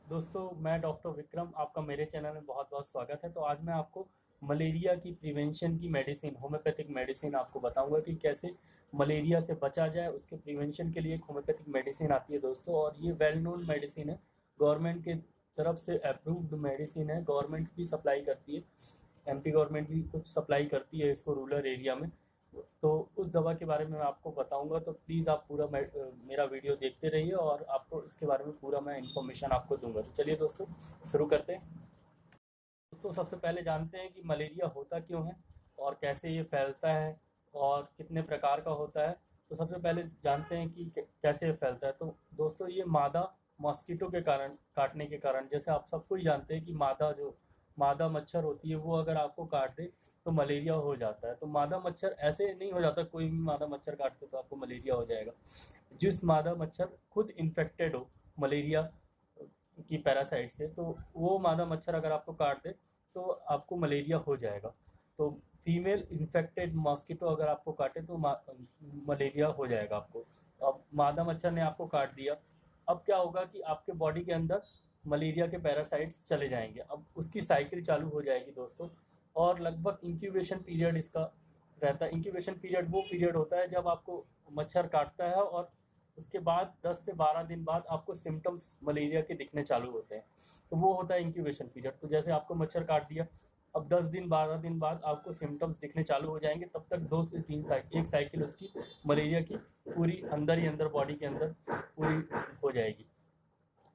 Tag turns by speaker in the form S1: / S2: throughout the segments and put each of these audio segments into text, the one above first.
S1: दोस्तों मैं डॉक्टर विक्रम आपका मेरे चैनल में बहुत बहुत स्वागत है। तो आज मैं आपको मलेरिया की प्रिवेंशन की मेडिसिन होम्योपैथिक मेडिसिन आपको बताऊंगा कि कैसे मलेरिया से बचा जाए। उसके प्रिवेंशन के लिए एक होम्योपैथिक मेडिसिन आती है दोस्तों, और ये वेल नोन मेडिसिन है। गवर्नमेंट के तरफ से अप्रूव्ड मेडिसिन है, गवर्नमेंट भी सप्लाई करती है, एमपी गवर्नमेंट भी कुछ सप्लाई करती है इसको रूरल एरिया में। तो उस दवा के बारे में मैं आपको बताऊंगा, तो प्लीज़ आप पूरा मेरा वीडियो देखते रहिए और आपको इसके बारे में पूरा मैं इन्फॉर्मेशन आपको दूंगा। तो चलिए दोस्तों शुरू करते हैं। दोस्तों सबसे पहले जानते हैं कि मलेरिया होता क्यों है और कैसे ये फैलता है और कितने प्रकार का होता है। तो सबसे पहले जानते हैं कि कैसे ये फैलता है। तो दोस्तों ये मादा मॉस्किटो के कारण काटने के कारण, जैसे आप सबको ही जानते हैं कि मादा मच्छर होती है वो अगर आपको काट दे तो मलेरिया हो जाता है। तो मादा मच्छर ऐसे नहीं हो जाता, कोई भी मादा मच्छर काटते तो आपको मलेरिया हो जाएगा। जिस मादा मच्छर खुद इन्फेक्टेड हो मलेरिया की पैरासाइट से, तो वो मादा मच्छर अगर आपको काट दे तो आपको मलेरिया हो जाएगा। तो फीमेल इन्फेक्टेड मॉस्किटो अगर आपको काटे तो मलेरिया हो जाएगा आपको। अब मादा मच्छर ने आपको काट दिया, अब क्या होगा कि आपके बॉडी के अंदर मलेरिया के पैरासाइट्स चले जाएंगे। अब उसकी साइकिल चालू हो जाएगी दोस्तों, और लगभग इंक्यूबेशन पीरियड इसका रहता है। इंक्यूबेशन पीरियड वो पीरियड होता है जब आपको मच्छर काटता है और उसके बाद 10 से 12 दिन बाद आपको सिम्टम्स मलेरिया के दिखने चालू होते हैं। तो वो होता है इंक्यूबेशन पीरियड। तो जैसे आपको मच्छर काट दिया, अब 10 दिन 12 दिन बाद आपको सिम्टम्स दिखने चालू हो जाएंगे। तब तक 2 से 3 साइकिल, एक साइकिल उसकी मलेरिया की पूरी अंदर ही अंदर बॉडी के अंदर पूरी हो जाएगी।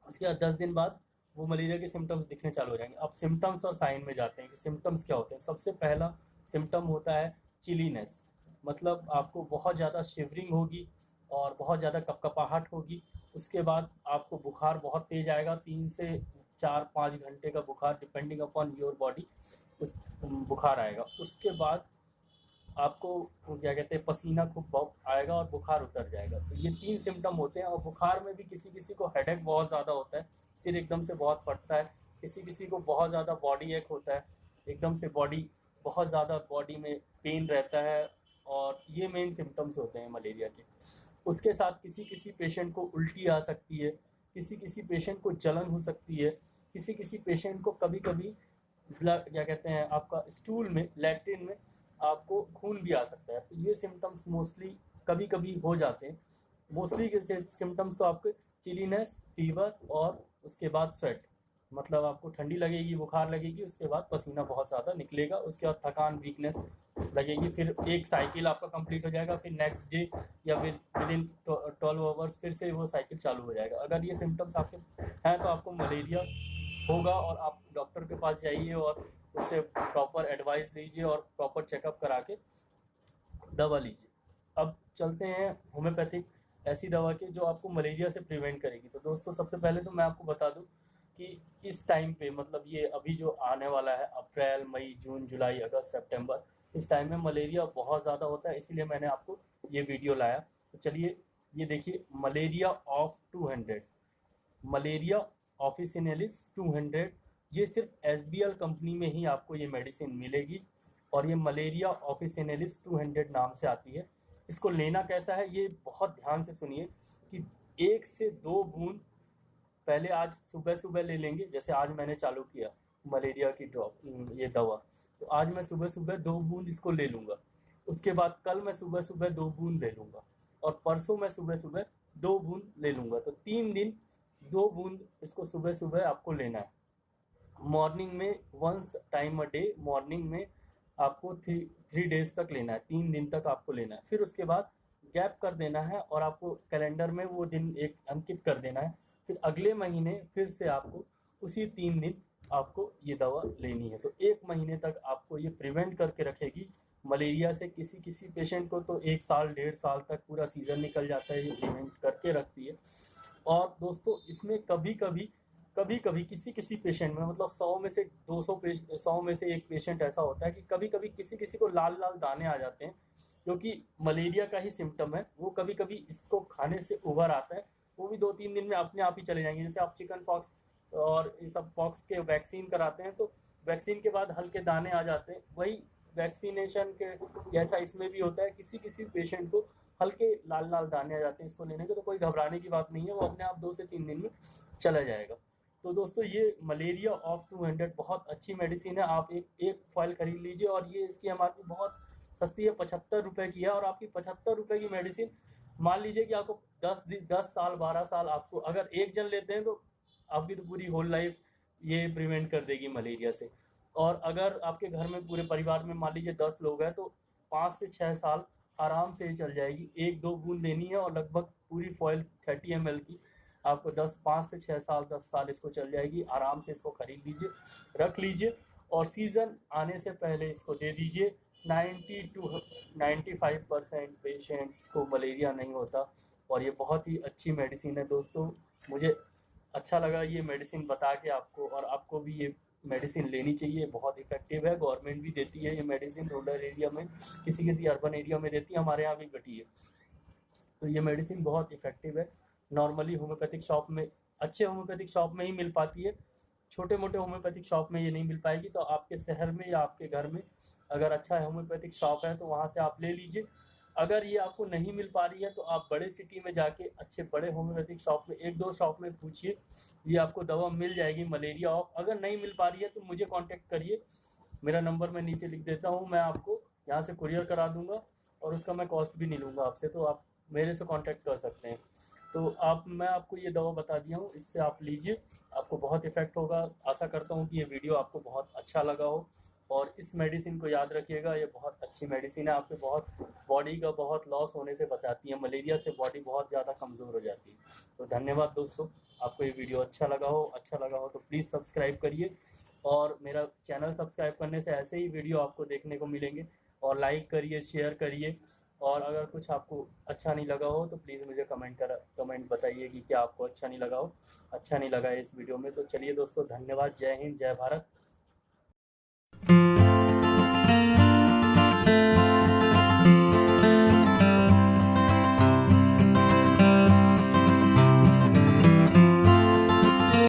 S1: उसके बाद 10 दिन बाद वो मलेरिया के सिम्टम्स दिखने चालू हो जाएंगे। अब सिम्टम्स और साइन में जाते हैं कि सिम्टम्स क्या होते हैं। सबसे पहला सिम्टम होता है चिलीनेस, मतलब आपको बहुत ज़्यादा शिवरिंग होगी और बहुत ज़्यादा कपकपाहट होगी। उसके बाद आपको बुखार बहुत तेज आएगा, 3 से 4-5 घंटे का बुखार डिपेंडिंग अपॉन योर बॉडी उस बुखार आएगा। उसके बाद आपको क्या कहते हैं, पसीना खूब बहुत आएगा और बुखार उतर जाएगा। तो ये 3 सिम्टम होते हैं। और बुखार में भी किसी किसी को हेडेक बहुत ज़्यादा होता है, सिर एकदम से बहुत फटता है। किसी किसी को बहुत ज़्यादा बॉडी एक होता है, एकदम से बॉडी बहुत ज़्यादा बॉडी में पेन रहता है। और ये मेन सिम्टम्स होते हैं मलेरिया के। उसके साथ किसी किसी पेशेंट को उल्टी आ सकती है, किसी किसी पेशेंट को जलन हो सकती है, किसी किसी पेशेंट को कभी कभी ब्लड क्या कहते हैं आपका स्टूल में, लैट्रिन में आपको खून भी आ सकता है। तो ये सिम्टम्स मोस्टली कभी कभी हो जाते हैं। मोस्टली के सिम्टम्स तो आपके चिलीनेस, फीवर और उसके बाद स्वेट, मतलब आपको ठंडी लगेगी, बुखार लगेगी, उसके बाद पसीना बहुत ज़्यादा निकलेगा, उसके बाद थकान, वीकनेस लगेगी। फिर एक साइकिल आपका कंप्लीट हो जाएगा, फिर नेक्स्ट डे या फिर विद इन 12 आवर्स फिर से वो साइकिल चालू हो जाएगा। अगर ये सिम्टम्स आपके हैं तो आपको मलेरिया होगा, और आप डॉक्टर के पास जाइए और उससे प्रॉपर एडवाइस लीजिए और प्रॉपर चेकअप करा के दवा लीजिए। अब चलते हैं होम्योपैथिक ऐसी दवा की जो आपको मलेरिया से प्रिवेंट करेगी। तो दोस्तों सबसे पहले तो मैं आपको बता दूं कि इस टाइम पे, मतलब ये अभी जो आने वाला है अप्रैल, मई, जून, जुलाई, अगस्त, सितंबर, इस टाइम में मलेरिया बहुत ज़्यादा होता है, इसीलिए मैंने आपको ये वीडियो लाया। तो चलिए ये देखिए, मलेरिया ऑफ 200, मलेरिया ऑफिसिनेलिस 200, ये सिर्फ एसबीएल कंपनी में ही आपको ये मेडिसिन मिलेगी। और ये मलेरिया ऑफिसिनेलिस 200 नाम से आती है। इसको लेना कैसा है ये बहुत ध्यान से सुनिए कि 1 से 2 बूंद पहले आज सुबह सुबह ले लेंगे। जैसे आज मैंने चालू किया मलेरिया की ड्रॉप, ये दवा, तो आज मैं सुबह सुबह 2 बूंद इसको ले लूँगा। उसके बाद कल मैं सुबह सुबह 2 बूंद ले लूँगा, और परसों मैं सुबह सुबह 2 बूंद ले लूँगा। तो 3 दिन 2 बूंद इसको सुबह सुबह आपको लेना है। मॉर्निंग में once time a day, morning में आपको 3 डेज तक लेना है, 3 दिन तक आपको लेना है। फिर उसके बाद गैप कर देना है और आपको कैलेंडर में वो दिन एक अंकित कर देना है। फिर अगले महीने फिर से आपको उसी 3 दिन आपको ये दवा लेनी है। तो 1 महीने तक आपको ये प्रिवेंट करके रखेगी मलेरिया से। किसी किसी पेशेंट को तो 1 साल 1.5 साल तक पूरा सीज़न निकल जाता है, ये प्रिवेंट करके रखती है। और दोस्तों इसमें कभी कभी किसी किसी पेशेंट में, मतलब 100 में से 100 में से एक पेशेंट ऐसा होता है कि कभी कभी किसी किसी को लाल लाल दाने आ जाते हैं, क्योंकि मलेरिया का ही सिम्टम है। वो कभी कभी इसको खाने से उभर आता है, वो भी 2-3 दिन में अपने आप ही चले जाएंगे। जैसे आप चिकन पॉक्स और ये सब पॉक्स के वैक्सीन कराते हैं, तो वैक्सीन के बाद हल्के दाने आ जाते हैं, वही वैक्सीनेशन के जैसा इसमें भी होता है। किसी किसी पेशेंट को हल्के लाल लाल दाने आ जाते हैं इसको लेने के, तो कोई घबराने की बात नहीं है, वो अपने आप 2 से 3 दिन में चला जाएगा। तो दोस्तों ये मलेरिया ऑफ 200 बहुत अच्छी मेडिसिन है। आप एक फाइल खरीद लीजिए और ये इसकी एमआरपी बहुत सस्ती है, 75 रुपये की है। और आपकी 75 रुपये की मेडिसिन, मान लीजिए कि आपको 10 साल 12 साल, आपको अगर एक जन लेते हैं तो आपकी तो पूरी होल लाइफ ये प्रिवेंट कर देगी मलेरिया से। और अगर आपके घर में पूरे परिवार में मान लीजिए 10 लोग हैं तो 5 से 6 साल आराम से ये चल जाएगी। 1-2 बूंद लेनी है और लगभग पूरी फॉइल 30 ml की आपको 5 से 6 साल 10 साल इसको चल जाएगी। आराम से इसको खरीद लीजिए, रख लीजिए और सीज़न आने से पहले इसको दे दीजिए। 90 टू 95% पेशेंट को मलेरिया नहीं होता और ये बहुत ही अच्छी मेडिसिन है दोस्तों। मुझे अच्छा लगा ये मेडिसिन बता के आपको, और आपको भी ये मेडिसिन लेनी चाहिए, बहुत इफेक्टिव है। गवर्नमेंट भी देती है ये मेडिसिन रूरल एरिया में, किसी किसी अर्बन एरिया में देती है, हमारे यहाँ भी घटी है। तो ये मेडिसिन बहुत इफेक्टिव है। नॉर्मली होम्योपैथिक शॉप में, अच्छे होम्योपैथिक शॉप में ही मिल पाती है, छोटे मोटे होम्योपैथिक शॉप में ये नहीं मिल पाएगी। तो आपके शहर में या आपके घर में अगर अच्छा होम्योपैथिक शॉप है तो वहाँ से आप ले लीजिए। अगर ये आपको नहीं मिल पा रही है तो आप बड़े सिटी में जाके अच्छे बड़े होम्योपैथिक शॉप में 1-2 शॉप में पूछिए, ये आपको दवा मिल जाएगी मलेरिया ऑफ। अगर नहीं मिल पा रही है तो मुझे कांटेक्ट करिए, मेरा नंबर मैं नीचे लिख देता हूँ, मैं आपको यहाँ से कुरियर करा दूँगा और उसका मैं कॉस्ट भी नहीं लूँगा आपसे, तो आप मेरे से कांटेक्ट कर सकते हैं। तो मैं आपको ये दवा बता दिया हूँ, इससे आप लीजिए, आपको बहुत इफ़ेक्ट होगा। आशा करता हूँ कि ये वीडियो आपको बहुत अच्छा लगा हो और इस मेडिसिन को याद रखिएगा, ये बहुत अच्छी मेडिसिन है, आपके बहुत बॉडी का बहुत लॉस होने से बचाती है। मलेरिया से बॉडी बहुत ज़्यादा कमज़ोर हो जाती है। तो धन्यवाद दोस्तों, आपको ये वीडियो अच्छा लगा हो तो प्लीज़ सब्सक्राइब करिए और मेरा चैनल सब्सक्राइब करने से ऐसे ही वीडियो आपको देखने को मिलेंगे। और लाइक करिए, शेयर करिए, और अगर कुछ आपको अच्छा नहीं लगा हो तो प्लीज़ मुझे कमेंट बताइए कि क्या आपको अच्छा नहीं लगा हो, अच्छा नहीं लगा इस वीडियो में। तो चलिए दोस्तों, धन्यवाद, जय हिंद, जय भारत।